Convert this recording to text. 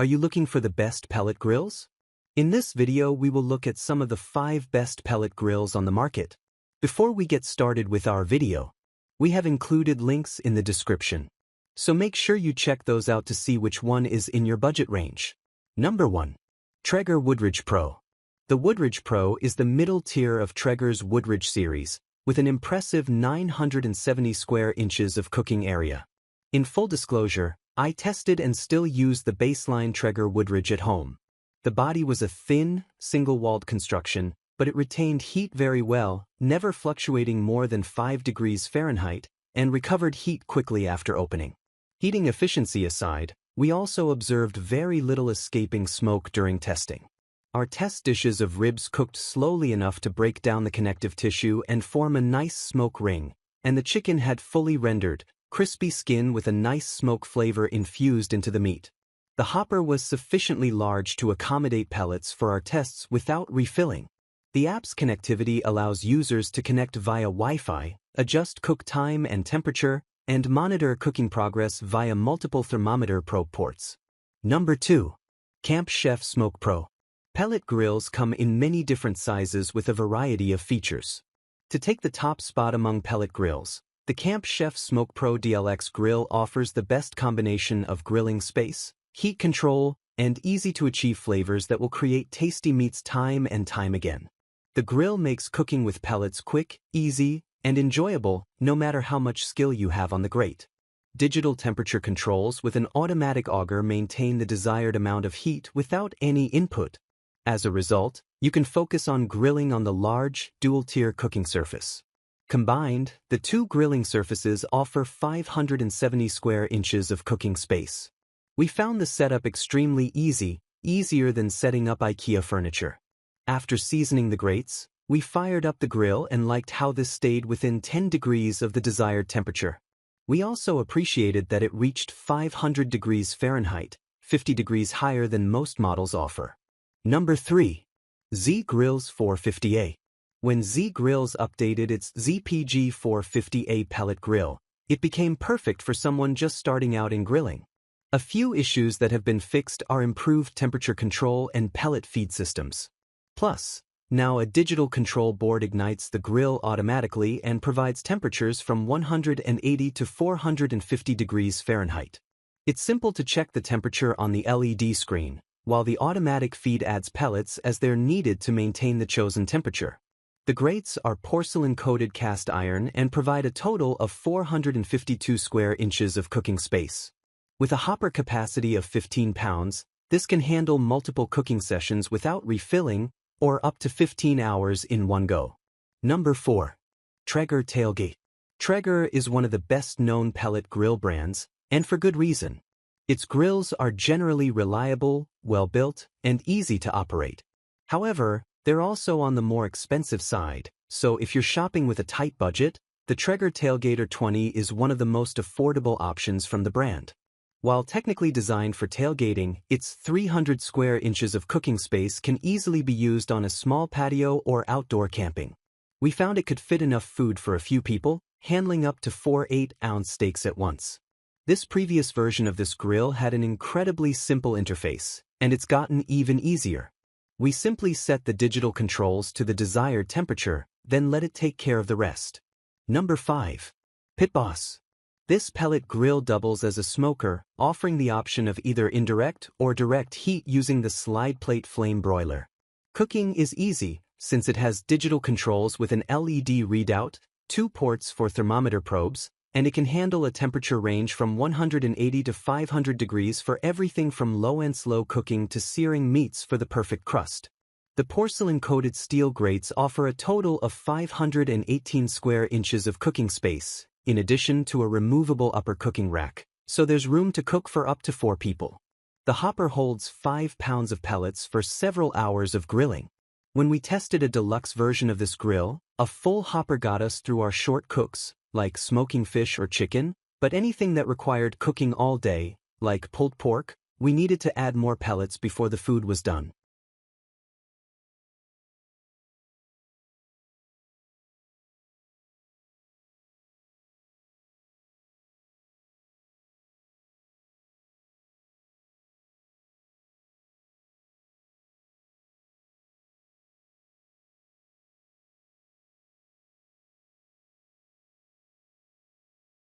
Are you looking for the best pellet grills? In this video we will look at some of the 5 best pellet grills on the market. Before we get started with our video, we have included links in the description, so make sure you check those out to see which one is in your budget range. Number 1. Traeger Woodridge Pro. The Woodridge Pro is the middle tier of Traeger's Woodridge series, with an impressive 970 square inches of cooking area. In full disclosure, I tested and still use the baseline Traeger Woodridge at home. The body was a thin, single-walled construction, but it retained heat very well, never fluctuating more than 5 degrees Fahrenheit, and recovered heat quickly after opening. Heating efficiency aside, we also observed very little escaping smoke during testing. Our test dishes of ribs cooked slowly enough to break down the connective tissue and form a nice smoke ring, and the chicken had fully rendered, crispy skin with a nice smoke flavor infused into the meat. The hopper was sufficiently large to accommodate pellets for our tests without refilling. The app's connectivity allows users to connect via Wi-Fi, adjust cook time and temperature, and monitor cooking progress via multiple thermometer probe ports. Number 2. Camp Chef SmokePro. Pellet grills come in many different sizes with a variety of features. To take the top spot among pellet grills, the Camp Chef SmokePro DLX grill offers the best combination of grilling space, heat control, and easy-to-achieve flavors that will create tasty meats time and time again. The grill makes cooking with pellets quick, easy, and enjoyable, no matter how much skill you have on the grate. Digital temperature controls with an automatic auger maintain the desired amount of heat without any input. As a result, you can focus on grilling on the large, dual-tier cooking surface. Combined, the two grilling surfaces offer 570 square inches of cooking space. We found the setup extremely easy, easier than setting up IKEA furniture. After seasoning the grates, we fired up the grill and liked how this stayed within 10 degrees of the desired temperature. We also appreciated that it reached 500 degrees Fahrenheit, 50 degrees higher than most models offer. Number 3. Z Grills 450A. When Z Grills updated its ZPG 450A pellet grill, it became perfect for someone just starting out in grilling. A few issues that have been fixed are improved temperature control and pellet feed systems. Plus, now a digital control board ignites the grill automatically and provides temperatures from 180 to 450 degrees Fahrenheit. It's simple to check the temperature on the LED screen, while the automatic feed adds pellets as they're needed to maintain the chosen temperature. The grates are porcelain-coated cast iron and provide a total of 452 square inches of cooking space. With a hopper capacity of 15 pounds, this can handle multiple cooking sessions without refilling, or up to 15 hours in one go. Number 4. Traeger Tailgater. Traeger is one of the best-known pellet grill brands, and for good reason. Its grills are generally reliable, well-built, and easy to operate. However, they're also on the more expensive side, so if you're shopping with a tight budget, the Traeger Tailgater 20 is one of the most affordable options from the brand. While technically designed for tailgating, its 300 square inches of cooking space can easily be used on a small patio or outdoor camping. We found it could fit enough food for a few people, handling up to 4 8-ounce steaks at once. This previous version of this grill had an incredibly simple interface, and it's gotten even easier. We simply set the digital controls to the desired temperature, then let it take care of the rest. Number 5. Pit Boss. This pellet grill doubles as a smoker, offering the option of either indirect or direct heat using the slide plate flame broiler. Cooking is easy, since it has digital controls with an LED readout, 2 ports for thermometer probes, and it can handle a temperature range from 180 to 500 degrees for everything from low and slow cooking to searing meats for the perfect crust. The porcelain-coated steel grates offer a total of 518 square inches of cooking space, in addition to a removable upper cooking rack, so there's room to cook for up to 4 people. The hopper holds 5 pounds of pellets for several hours of grilling. When we tested a deluxe version of this grill, a full hopper got us through our short cooks, like smoking fish or chicken, but anything that required cooking all day, like pulled pork, we needed to add more pellets before the food was done.